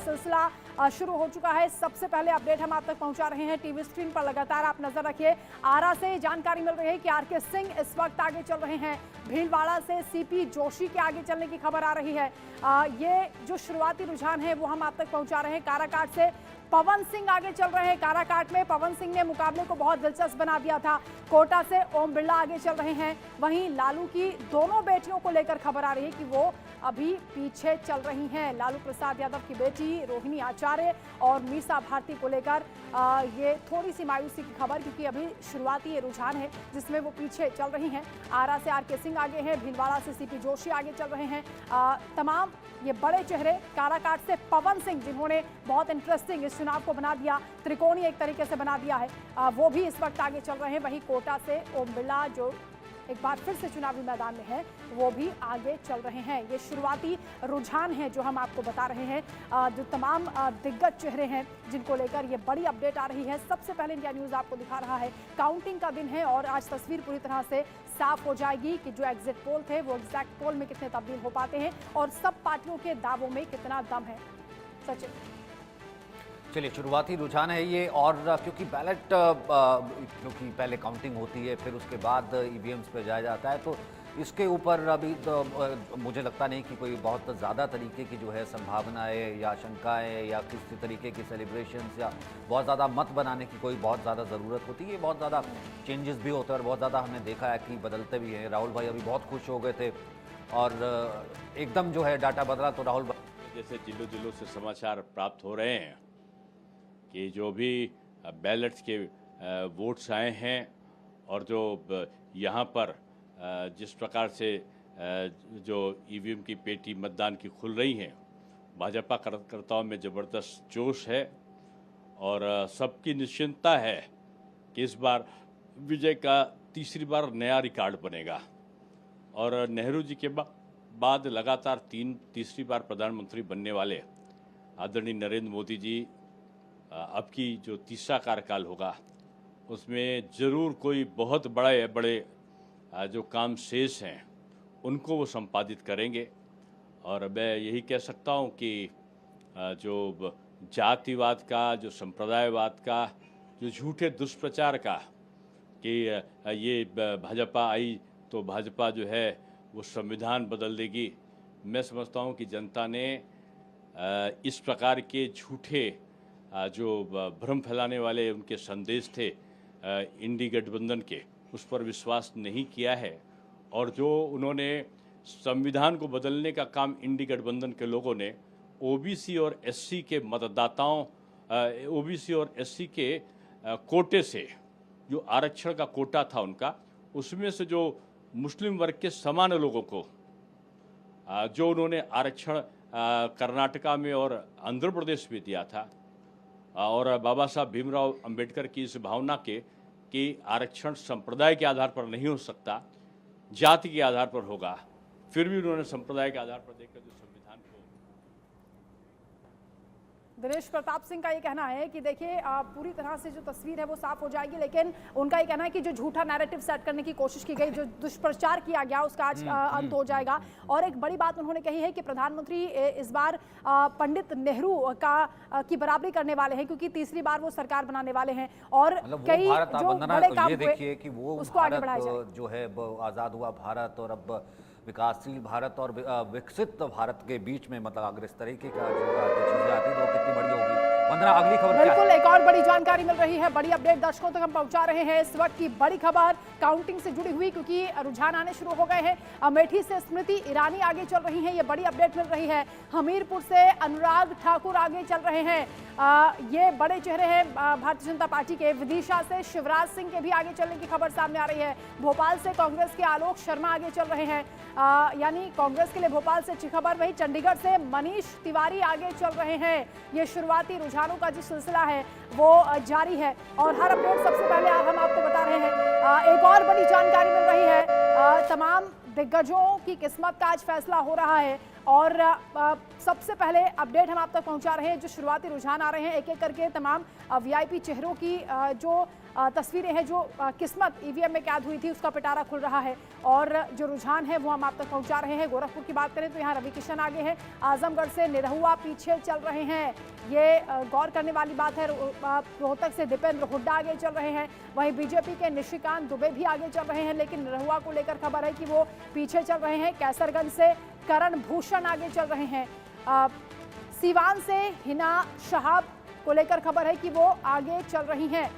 सिलसिला शुरू हो चुका है। सबसे पहले अपडेट हम आप तक पहुंचा रहे हैं टीवी स्क्रीन पर, लगातार आप नजर रखिए। आरा से जानकारी मिल रही है कि आरके सिंह इस वक्त आगे चल रहे हैं। भीलवाड़ा से सीपी जोशी के आगे चलने की खबर आ रही है। ये जो शुरुआती रुझान है वो हम आप तक पहुंचा रहे हैं। काराकाट से पवन सिंह आगे चल रहे हैं। काराकाट में पवन सिंह ने मुकाबले को बहुत दिलचस्प बना दिया था। कोटा से ओम बिरला आगे चल रहे हैं। वहीं लालू की दोनों बेटियों को लेकर खबर आ रही है कि वो अभी पीछे चल रही हैं। लालू प्रसाद यादव की बेटी रोहिणी आचार्य और मीसा भारती को लेकर ये थोड़ी सी मायूसी की खबर, क्योंकि अभी शुरुआती ये रुझान है जिसमें वो पीछे चल रही हैं। आरा से आरके सिंह आगे हैं, भीलवाड़ा से सीपी जोशी आगे चल रहे हैं। तमाम ये बड़े चेहरे, काराकाट से पवन सिंह जिन्होंने बहुत इंटरेस्टिंग इस चुनाव को बना दिया, त्रिकोणीय एक तरीके से बना दिया है, वो भी इस वक्त आगे चल रहे हैं। वहीं कोटा से ओम बिरला जो एक बार फिर से चुनावी मैदान में है, वो भी आगे चल रहे हैं। ये शुरुआती रुझान है जो हम आपको बता रहे हैं, जो तमाम दिग्गज चेहरे हैं जिनको लेकर ये बड़ी अपडेट आ रही है। सबसे पहले इंडिया न्यूज़ आपको दिखा रहा है, काउंटिंग का दिन है और आज तस्वीर पूरी तरह से साफ हो जाएगी कि जो एग्जिट पोल थे वो एग्जैक्ट पोल में कितने तब्दील हो पाते हैं और सब पार्टियों के दावों में कितना दम है। सचिन, चलिए, शुरुआती रुझान है ये, और क्योंकि बैलेट क्योंकि पहले काउंटिंग होती है फिर उसके बाद ईवीएम्स पे जाया जाता है, तो इसके ऊपर अभी तो मुझे लगता नहीं कि कोई बहुत ज़्यादा तरीके की जो है संभावनाएं या शंकाएं या किसी तरीके की सेलिब्रेशंस या बहुत ज़्यादा मत बनाने की कोई बहुत ज़्यादा ज़रूरत होती है। बहुत ज़्यादा चेंजेस भी होते हैं और बहुत ज़्यादा हमने देखा है कि बदलते भी हैं। राहुल भाई अभी बहुत खुश हो गए थे और एकदम जो है डाटा बदला, तो राहुल भाई जैसे जिलो जिलो से समाचार प्राप्त हो रहे हैं कि जो भी बैलेट्स के वोट्स आए हैं और जो यहाँ पर जिस प्रकार से जो ईवीएम की पेटी मतदान की खुल रही हैं, भाजपा कार्यकर्ताओं में ज़बरदस्त जोश है और सबकी निश्चिंतता है कि इस बार विजय का तीसरी बार नया रिकॉर्ड बनेगा और नेहरू जी के बाद लगातार तीसरी बार प्रधानमंत्री बनने वाले आदरणीय नरेंद्र मोदी जी अब की जो तीसरा कार्यकाल होगा उसमें ज़रूर कोई बहुत बड़े जो काम शेष हैं उनको वो संपादित करेंगे। और मैं यही कह सकता हूँ कि जो जातिवाद का, जो संप्रदायवाद का, जो झूठे दुष्प्रचार का कि ये भाजपा आई तो भाजपा जो है वो संविधान बदल देगी, मैं समझता हूँ कि जनता ने इस प्रकार के झूठे जो भ्रम फैलाने वाले उनके संदेश थे इंडी गठबंधन के, उस पर विश्वास नहीं किया है। और जो उन्होंने संविधान को बदलने का काम इंडी गठबंधन के लोगों ने ओबीसी और एससी के मतदाताओं, ओबीसी और एससी के कोटे से, जो आरक्षण का कोटा था उनका, उसमें से जो मुस्लिम वर्ग के समान लोगों को जो उन्होंने आरक्षण कर्नाटका में और आंध्र प्रदेश में दिया था, और बाबा साहब भीमराव अंबेडकर की इस भावना के कि आरक्षण संप्रदाय के आधार पर नहीं हो सकता, जाति के आधार पर होगा, फिर भी उन्होंने संप्रदाय के आधार पर देखकर जो संविधान को। दिनेश प्रताप सिंह का ये कहना है कि देखिए पूरी तरह से जो तस्वीर है वो साफ हो जाएगी, लेकिन उनका ये कहना है कि जो झूठा नैरेटिव सेट करने की कोशिश की गई, जो दुष्प्रचार किया गया, उसका आज अंत हो जाएगा। और एक बड़ी बात उन्होंने कही है कि प्रधानमंत्री इस बार पंडित नेहरू की बराबरी करने वाले हैं, क्योंकि तीसरी बार वो सरकार बनाने वाले हैं और कई जो बड़े काम हुए कि वो उसको आगे बढ़ाया जाए। जो है आज़ाद हुआ भारत और अब विकासशील भारत और विकसित भारत के बीच में, मतलब अगर इस तरीके का जो चीजें आती तो कितनी बड़ी होगी। वंदना, अगली खबर क्या है? बिल्कुल, एक और बड़ी जानकारी मिल रही है, बड़ी अपडेट दर्शकों तक हम पहुंचा रहे हैं। इस वक्त की बड़ी खबर काउंटिंग से जुड़ी हुई, क्योंकि रुझान आने शुरू हो गए हैं। अमेठी से स्मृति ईरानी आगे चल रही हैं, ये बड़ी अपडेट मिल रही है। हमीरपुर से अनुराग ठाकुर आगे चल रहे हैं, ये बड़े चेहरे हैं भारतीय जनता पार्टी के। विदिशा से शिवराज सिंह के भी आगे चलने की खबर सामने आ रही है। भोपाल से कांग्रेस के आलोक शर्मा आगे चल रहे हैं, यानी कांग्रेस के लिए भोपाल से अच्छी खबर। वहीं चंडीगढ़ से मनीष तिवारी आगे चल रहे हैं। ये शुरुआती रुझानों का जो सिलसिला है वो जारी है और हर अपडेट सबसे पहले हम आपको बता रहे हैं। एक और बड़ी जानकारी मिल रही है, तमाम दिग्गजों की किस्मत का आज फैसला हो रहा है। और सबसे पहले अपडेट हम आप तक पहुंचा रहे हैं। जो शुरुआती रुझान आ रहे हैं, एक एक करके तमाम वीआईपी चेहरों की जो तस्वीरें हैं, जो किस्मत ईवीएम में कैद हुई थी, उसका पिटारा खुल रहा है और जो रुझान है वो हम आप तक पहुंचा रहे हैं। गोरखपुर की बात करें तो यहाँ रवि किशन आगे हैं, आजमगढ़ से निरहुआ पीछे चल रहे हैं, ये गौर करने वाली बात है। रोहतक से दीपेंद्र हुड्डा आगे चल रहे हैं, वहीं बीजेपी के निशिकांत दुबे भी आगे चल रहे हैं, लेकिन निरहुआ को लेकर खबर है कि वो पीछे चल रहे हैं। कैसरगंज से करण भूषण आगे चल रहे हैं, सीवान से हिना शहाब को लेकर खबर है कि वो आगे चल रही हैं।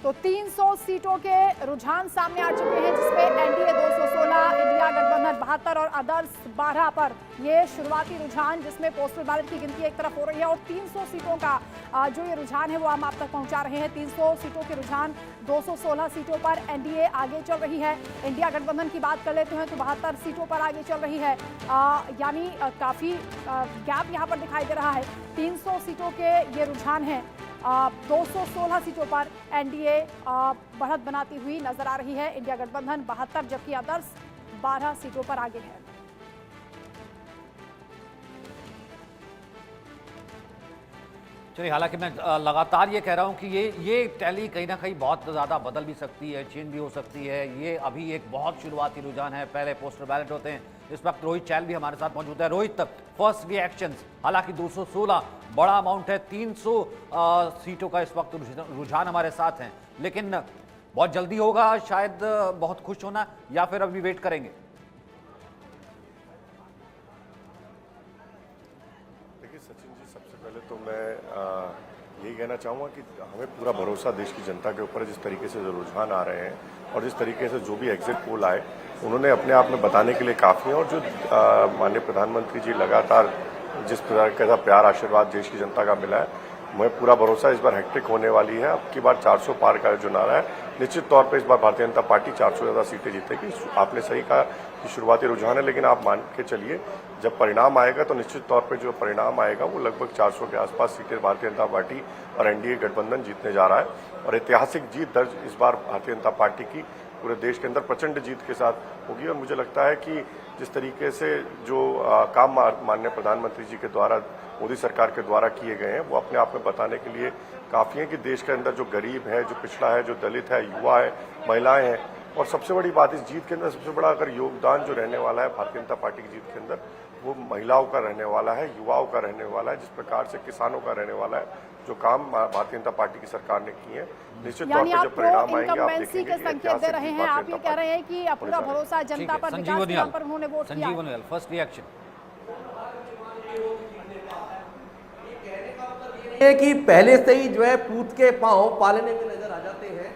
तो 300 सीटों के रुझान सामने आ चुके हैं, जिसमें एनडीए 216, इंडिया गठबंधन 72 और अदर्स 12 पर ये शुरुआती रुझान, जिसमें पोस्टल बैलेट की गिनती एक तरफ हो रही है और 300 सीटों का जो ये रुझान है वो हम आप तक पहुंचा रहे हैं। 300 सीटों के रुझान, 216 सीटों पर एनडीए आगे चल रही है। इंडिया गठबंधन की बात कर लेते हैं तो 72 सीटों पर आगे चल रही है, यानी काफ़ी गैप यहाँ पर दिखाई दे रहा है। 300 सीटों के ये रुझान हैं, 216 सीटों पर एनडीए बढ़त बनाती हुई नजर आ रही है। इंडिया गठबंधन 72 जबकि अदर्स 12 सीटों पर आगे है। चलिए, हालांकि मैं लगातार ये कह रहा हूं कि ये टैली कहीं ना कहीं बहुत ज़्यादा बदल भी सकती है, चेंज भी हो सकती है। ये अभी एक बहुत शुरुआती रुझान है, पहले पोस्टल बैलेट होते हैं। इस वक्त रोहित चैल भी हमारे साथ मौजूद है। रोहित, तक फर्स्ट रिएक्शंस, हालांकि 216 बड़ा अमाउंट है, 300 सीटों का इस वक्त रुझान हमारे साथ हैं, लेकिन बहुत जल्दी होगा शायद बहुत खुश होना, या फिर अभी वेट करेंगे? देखिए सचिन जी, सबसे पहले तो मैं यही कहना चाहूँगा कि हमें पूरा भरोसा देश की जनता के ऊपर, जिस तरीके से जो रुझान आ रहे हैं और जिस तरीके से जो भी एग्जिट पोल आए उन्होंने अपने आप में बताने के लिए काफ़ी है। और जो माननीय प्रधानमंत्री जी लगातार जिस प्रकार का प्यार आशीर्वाद देश की जनता का मिला है, मुझे पूरा भरोसा इस बार हैट्रिक होने वाली है। अब की बार 400 पार का जो नारा है, निश्चित तौर पे इस बार भारतीय जनता पार्टी 400 से ज़्यादा सीटें जीतेगी। आपने सही कहा कि शुरुआती रुझान है, लेकिन आप मान के चलिए जब परिणाम आएगा तो निश्चित तौर पे जो परिणाम आएगा वो लगभग 400 के आसपास सीटें भारतीय जनता पार्टी और एनडीए गठबंधन जीतने जा रहा है। और ऐतिहासिक जीत दर्ज इस बार भारतीय जनता पार्टी की पूरे देश के अंदर प्रचंड जीत के साथ होगी। और मुझे लगता है कि जिस तरीके से जो काम माननीय प्रधानमंत्री जी के द्वारा, मोदी सरकार के द्वारा किए गए हैं, वो अपने आप में बताने के लिए काफ़ी है कि देश के अंदर जो गरीब है, जो पिछड़ा है, जो दलित है, युवा है, महिलाएं हैं, और सबसे बड़ी बात इस जीत के अंदर सबसे बड़ा अगर योगदान जो रहने वाला है भारतीय जनता पार्टी की जीत के अंदर, वो महिलाओं का रहने वाला है, युवाओं का रहने वाला है, जिस प्रकार से किसानों का रहने वाला है। जो काम भारतीय जनता पार्टी की सरकार ने किए हैं, निश्चित तौर पर जब परिणाम आएंगे आप देखेंगे के संकेत दे रहे हैं। आप ये कह रहे हैं कि पूरा भरोसा जनता पर, विकास के नाम पर उन्होंने वोट किया। संजीव उनियाल, फर्स्ट रिएक्शन है कि पहले से ही जो है पूत के पांव पालने में नजर आ जाते हैं।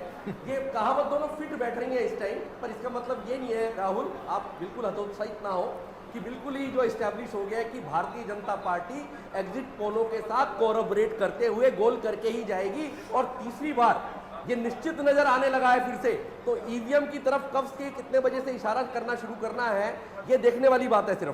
ये कहावत दोनों फिट बैठ रही है इस टाइम पर। इसका मतलब ये नहीं है राहुल, आप बिल्कुल हतोत्साहित ना हो, कि बिल्कुल ही जो एस्टैब्लिश हो गया है कि भारतीय जनता पार्टी एग्जिट पोलों के साथ कोलैबोरेट करते हुए गोल करके ही जाएगी। और तीसरी बार ये निश्चित नजर आने लगा है फिर से, तो ईवीएम की तरफ कब से कितने बजे से इशारा करना शुरू करना है, ये देखने वाली बात है सिर्फ।